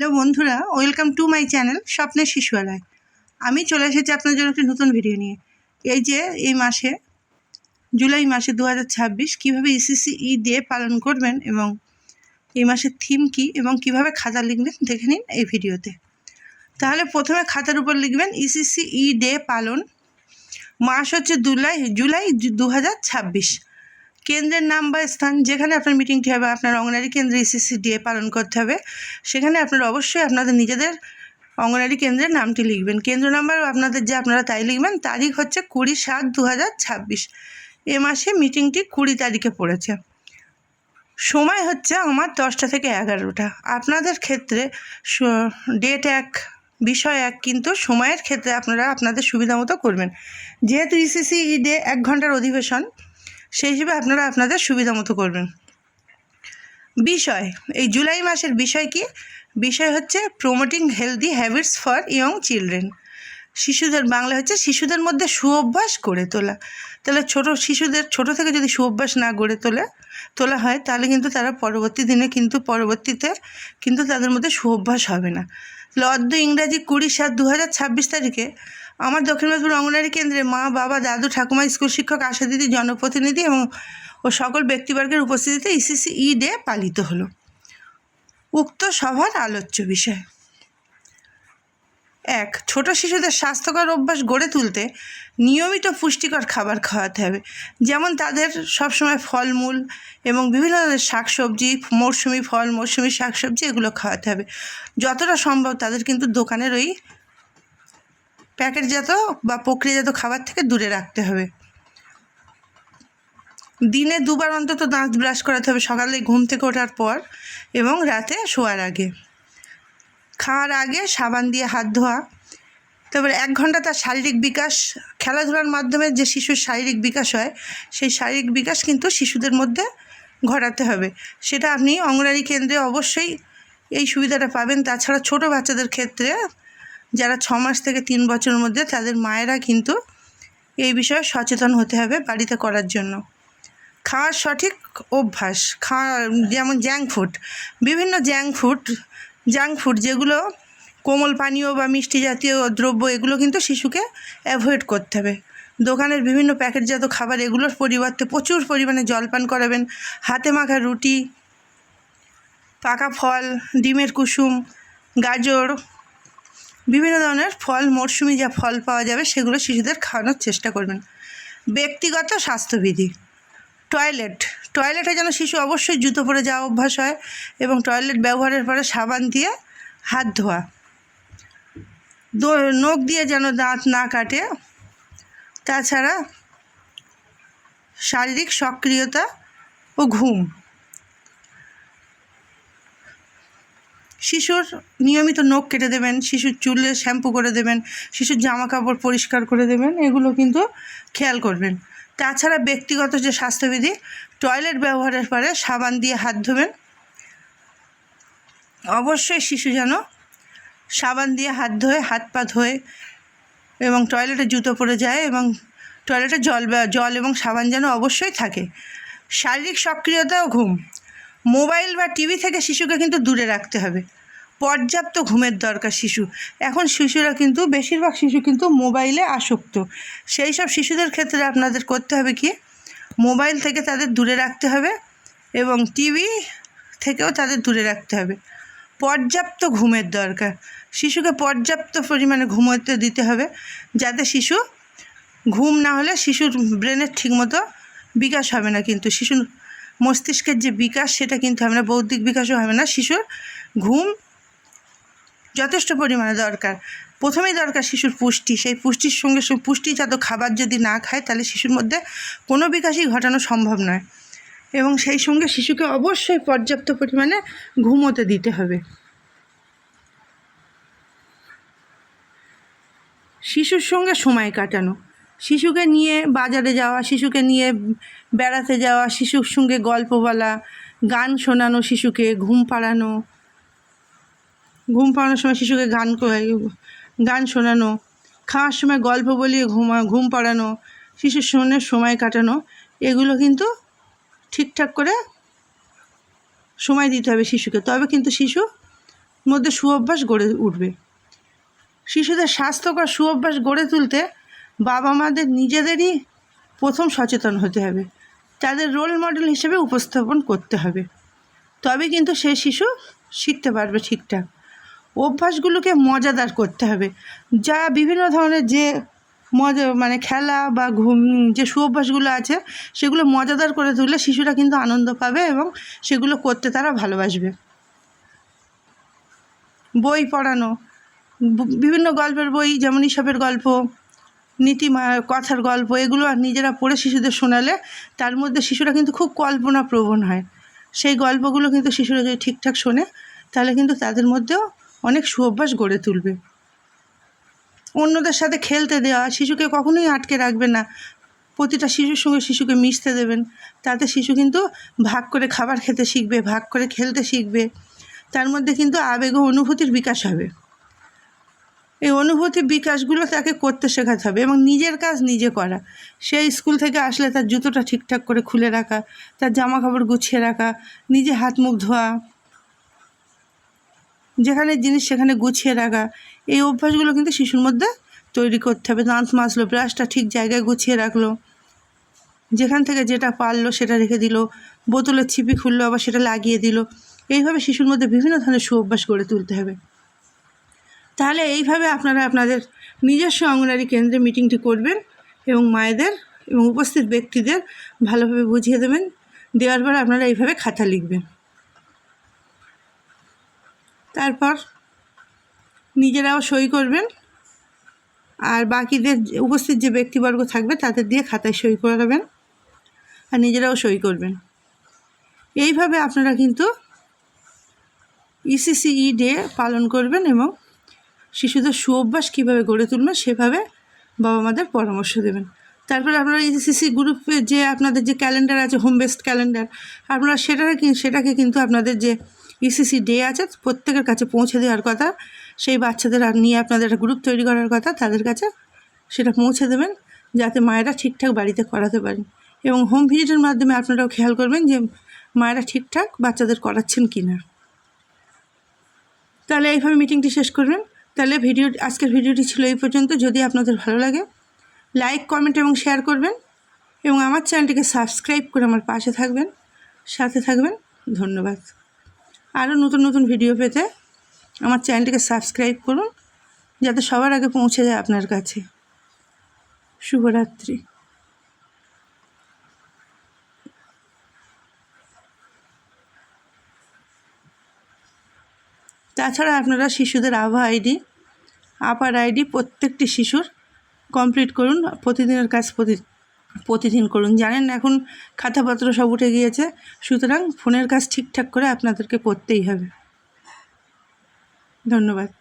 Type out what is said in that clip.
Hello বন্ধুরা, welcome to my channel স্বপ্নের শিশুয়ালয়। আমি চলে এসেছি আপনার জন্য একটি নতুন ভিডিও নিয়ে। এই মাসে জুলাই মাসে 2026 কীভাবে ইসিসি ডে পালন করবেন এবং এই মাসের থিম কী এবং কিভাবে খাতা লিখবেন দেখে নিন এই ভিডিওতে। তাহলে প্রথমে খাতার উপর লিখবেন ইসিসি ডে পালন। মাস হচ্ছে জুলাই 2026। কেন্দ্রের নাম বা স্থান যেখানে আপনার মিটিংটি হবে, আপনার অঙ্গনারী কেন্দ্রে ইসিসি ডে পালন করতে হবে, সেখানে আপনারা অবশ্যই আপনাদের নিজেদের অঙ্গনারী কেন্দ্রের নামটি লিখবেন। কেন্দ্র নাম্বার আপনাদের যে আপনারা তাই লিখবেন। তারিখ হচ্ছে 20/7/2026। এ মাসে মিটিংটি 20 তারিখে পড়েছে। সময় হচ্ছে আমার 10টা থেকে 11টা। আপনাদের ক্ষেত্রে ডেট এক, বিষয় এক, কিন্তু সময়ের ক্ষেত্রে আপনারা আপনাদের সুবিধা মতো করবেন। যেহেতু ইসিসি ডে 1 ঘন্টার অধিবেশন, সেই হিসেবে আপনারা আপনাদের সুবিধা মতো করবেন। বিষয়, এই জুলাই মাসের বিষয় কি? বিষয় হচ্ছে promoting healthy habits for young children. শিশুদের, বাংলা হচ্ছে শিশুদের মধ্যে সুঅভ্যাস গড়ে তোলা। তাহলে ছোটো থেকে যদি সুঅভ্যাস না গড়ে তোলা হয়, তাহলে কিন্তু তারা পরবর্তীতে কিন্তু তাদের মধ্যে সুঅভ্যাস হবে না। তাহলে ইংরাজি 20/7/2026 তারিখে আমার দক্ষিণ দিনাজপুর অঙ্গনারী কেন্দ্রে মা, বাবা, দাদু, ঠাকুমা, স্কুল শিক্ষক, আশা দিদি, জনপ্রতিনিধি এবং সকল ব্যক্তিবর্গের উপস্থিতিতে ইসিসি ডে পালিত হলো। উক্ত সভার আলোচ্য বিষয়: 1. ছোট শিশুদের স্বাস্থ্যকর অভ্যাস গড়ে তুলতে নিয়মিত পুষ্টিকর খাবার খাওয়াতে হবে। যেমন তাদের সবসময় ফলমূল এবং বিভিন্ন ধরনের শাকসবজি, মরশুমি ফল, মরশুমি শাকসবজি এগুলো খাওয়াতে হবে। যতটা সম্ভব তাদের কিন্তু দোকানের ওই প্যাকেটজাত বা প্রক্রিয়াজাত খাবার থেকে দূরে রাখতে হবে। দিনে 2 বার অন্তত দাঁত ব্রাশ করাতে হবে, সকালে ঘুম থেকে ওঠার পর এবং রাতে শোয়ার আগে। খাওয়ার আগে সাবান দিয়ে হাত ধোয়া। তারপরে 1 ঘন্টা তার শারীরিক বিকাশ, খেলাধুলার মাধ্যমে যে শিশুর শারীরিক বিকাশ হয়, সেই শারীরিক বিকাশ কিন্তু শিশুদের মধ্যে ঘটাতে হবে। সেটা আপনি অঙ্গনারী কেন্দ্রে অবশ্যই এই সুবিধাটা পাবেন। তাছাড়া ছোট বাচ্চাদের ক্ষেত্রে যারা 6 মাস থেকে 3 বছরের মধ্যে, তাদের মায়েরা কিন্তু এই বিষয়ে সচেতন হতে হবে বাড়িতে করার জন্য। খাওয়ার সঠিক অভ্যাস, যেমন বিভিন্ন জাঙ্ক ফুড যেগুলো কোমল পানীয় বা মিষ্টি জাতীয় দ্রব্য, এগুলো কিন্তু শিশুকে অ্যাভয়েড করতে হবে। দোকানের বিভিন্ন প্যাকেটজাত খাবার, এগুলোর পরিবর্তে প্রচুর পরিমাণে জলপান করাবেন। হাতে মাখা রুটি, পাকা ফল, ডিমের কুসুম, গাজর, বিভিন্ন ধরনের ফল, মরশুমি যা ফল পাওয়া যাবে সেগুলো শিশুদের খাওয়ানোর চেষ্টা করবেন। ব্যক্তিগত স্বাস্থ্যবিধি: টয়লেটে যেন শিশু অবশ্যই জুতো পরে যাওয়া অভ্যাস হয় এবং টয়লেট ব্যবহারের পরে সাবান দিয়ে হাত ধোয়া। নখ দিয়ে যেন দাঁত না কাটে। তাছাড়া শারীরিক সক্রিয়তা ও ঘুম। শিশুর নিয়মিত নখ কেটে দেবেন, শিশুর চুলে শ্যাম্পু করে দেবেন, শিশুর জামা কাপড় পরিষ্কার করে দেবেন, এগুলো কিন্তু খেয়াল করবেন। তাছাড়া ব্যক্তিগত যে স্বাস্থ্যবিধি, টয়লেট ব্যবহারের পরে সাবান দিয়ে হাত ধোবেন। অবশ্যই শিশু যেন সাবান দিয়ে হাত পা ধোয় এবং টয়লেটে জুতো পরে যায় এবং টয়লেটে জল এবং সাবান যেন অবশ্যই থাকে। শারীরিক সক্রিয়তা ও ঘুম: মোবাইল বা টিভি থেকে শিশুকে কিন্তু দূরে রাখতে হবে। পর্যাপ্ত ঘুমের দরকার এখন শিশুরা কিন্তু, বেশিরভাগ শিশু কিন্তু মোবাইলে আসক্ত। সেই সব শিশুদের ক্ষেত্রে আপনাদের করতে হবে কি, মোবাইল থেকে তাদের দূরে রাখতে হবে এবং টিভি থেকেও তাদের দূরে রাখতে হবে। পর্যাপ্ত ঘুমের দরকার, শিশুকে পর্যাপ্ত পরিমাণে ঘুমোতে দিতে হবে, যাতে ঘুম না হলে শিশুর ব্রেনের ঠিকমতো বিকাশ হবে না। কিন্তু শিশুর মস্তিষ্কের যে বিকাশ, সেটা কিন্তু হবে না, বৌদ্ধিক বিকাশও হবে না। শিশুর ঘুম যথেষ্ট পরিমাণে দরকার। প্রথমেই দরকার শিশুর পুষ্টি। সেই পুষ্টির সঙ্গে পুষ্টিজাত খাবার যদি না খায়, তাহলে শিশুর মধ্যে কোনো বিকাশই ঘটানো সম্ভব নয় এবং সেই সঙ্গে শিশুকে অবশ্যই পর্যাপ্ত পরিমাণে ঘুমোতে দিতে হবে। শিশুর সঙ্গে সময় কাটানো, শিশুকে নিয়ে বাজারে যাওয়া, শিশুকে নিয়ে বেড়াতে যাওয়া, শিশুর সঙ্গে গল্প বলা, গান শোনানো, শিশুকে ঘুম পাড়ানোর সময় শিশুকে গান শোনানো, খাওয়ার সময় গল্প বলিয়ে ঘুম পাড়ানো, শিশুর সঙ্গে সময় কাটানো, এগুলো কিন্তু ঠিকঠাক করে সময় দিতে হবে শিশুকে। তবে কিন্তু শিশু মধ্যে সুঅভ্যাস গড়ে উঠবে। শিশুদের স্বাস্থ্যকর সুঅভ্যাস গড়ে তুলতে বাবা মাদের নিজেদেরই প্রথম সচেতন হতে হবে, তাদের রোল মডেল হিসেবে উপস্থাপন করতে হবে, তবে কিন্তু সেই শিশু শিখতে পারবে ঠিকঠাক। অভ্যাসগুলোকে মজাদার করতে হবে, যা বিভিন্ন ধরনের যে খেলা বা যে সুঅভ্যাসগুলো আছে সেগুলো মজাদার করে তুললে শিশুরা কিন্তু আনন্দ পাবে এবং সেগুলো করতে তারা ভালোবাসবে। বই পড়ানো, বিভিন্ন গল্পের বই, যেমন ঈশপের গল্প, কথার গল্প, এগুলো আর নিজেরা পড়ে শিশুদের শোনালে তার মধ্যে শিশুরা কিন্তু খুব কল্পনাপ্রবণ হয়। সেই গল্পগুলো কিন্তু শিশুরা যদি ঠিকঠাক শোনে তাহলে কিন্তু তাদের মধ্যেও অনেক সুঅভ্যাস গড়ে তুলবে। অন্যদের সাথে খেলতে দেওয়া, শিশুকে কখনোই আটকে রাখবেন না, প্রতিটা শিশুর সঙ্গে শিশুকে মিশতে দেবেন, তাতে শিশু কিন্তু ভাগ করে খাবার খেতে শিখবে, ভাগ করে খেলতে শিখবে, তার মধ্যে কিন্তু আবেগ ও অনুভূতির বিকাশ হবে। এই অনুভূতির বিকাশগুলো তাকে করতে শেখাতে হবে এবং নিজের কাজ নিজে করা। সেই স্কুল থেকে আসলে তার জুতোটা ঠিকঠাক করে খুলে রাখা, তার জামা কাপড় গুছিয়ে রাখা, নিজে হাত মুখ ধোয়া, যেখানে জিনিস সেখানে গুছিয়ে রাখা, এই অভ্যাসগুলো কিন্তু শিশুর মধ্যে তৈরি করতে হবে। দাঁত মাজলো, ব্রাশটা ঠিক জায়গায় গুছিয়ে রাখলো, যেখান থেকে যেটা পারলো সেটা রেখে দিল, বোতলের ছিপি খুললো আবার সেটা লাগিয়ে দিল। এইভাবে শিশুর মধ্যে বিভিন্ন ধরনের সুঅভ্যাস গড়ে তুলতে হবে। তাহলে এইভাবে আপনারা আপনাদের নিজস্ব অঙ্গনারী কেন্দ্রে মিটিংটি করবেন এবং মায়েদের এবং উপস্থিত ব্যক্তিদের ভালোভাবে বুঝিয়ে দেবেন। দেওয়ার পর আপনারা এইভাবে খাতা লিখবেন। তারপর নিজেরাও সই করবেন আর বাকিদের উপস্থিত যে ব্যক্তিবর্গ থাকবে তাদের দিয়ে খাতায় সই করাবেন আর নিজেরাও সই করবেন। এইভাবে আপনারা কিন্তু ECCE ডে পালন করবেন এবং শিশুদের সুঅভ্যাস কীভাবে গড়ে তুলবেন সেভাবে বাবা মাদের পরামর্শ দেবেন। তারপরে আপনারা ECC গ্রুপে যে আপনাদের যে ক্যালেন্ডার আছে, হোম বেসড ক্যালেন্ডার, আপনারা সেটাকে কিন্তু আপনাদের যে ECC ডে আছে প্রত্যেকের কাছে পৌঁছে দেওয়ার কথা। সেই বাচ্চাদের নিয়ে আপনাদের একটা গ্রুপ তৈরি করার কথা, তাদের কাছে সেটা পৌঁছে দেবেন যাতে মায়েরা ঠিকঠাক বাড়িতে করাতে পারেন। এবং হোম ভিজিটের মাধ্যমে আপনারাও খেয়াল করবেন যে মায়েরা ঠিকঠাক বাচ্চাদের করাচ্ছেন কি না। তাহলে এইভাবে মিটিংটি শেষ করবেন। তাহলে আজকের ভিডিওটি ছিল এই পর্যন্ত। যদি আপনাদের ভালো লাগে লাইক, কমেন্ট এবং শেয়ার করবেন এবং আমার চ্যানেলটিকে সাবস্ক্রাইব করে আমার পাশে থাকবেন, সাথে থাকবেন। ধন্যবাদ। আরও নতুন নতুন ভিডিও পেতে আমার চ্যানেলটিকে সাবস্ক্রাইব করুন যাতে সবার আগে পৌঁছে যায় আপনার কাছে। শুভরাত্রি। তাছাড়া আপনারা শিশুদের আভা আইডি, আপার আইডি প্রত্যেকটি শিশুর কমপ্লিট করুন। প্রতিদিনের কাজ প্রতিদিন করুন। জানেন এখন খাতাপত্র সব উঠে গিয়েছে, সুতরাং ফোনের কাজ ঠিকঠাক করে আপনাদেরকে করতেই হবে। ধন্যবাদ।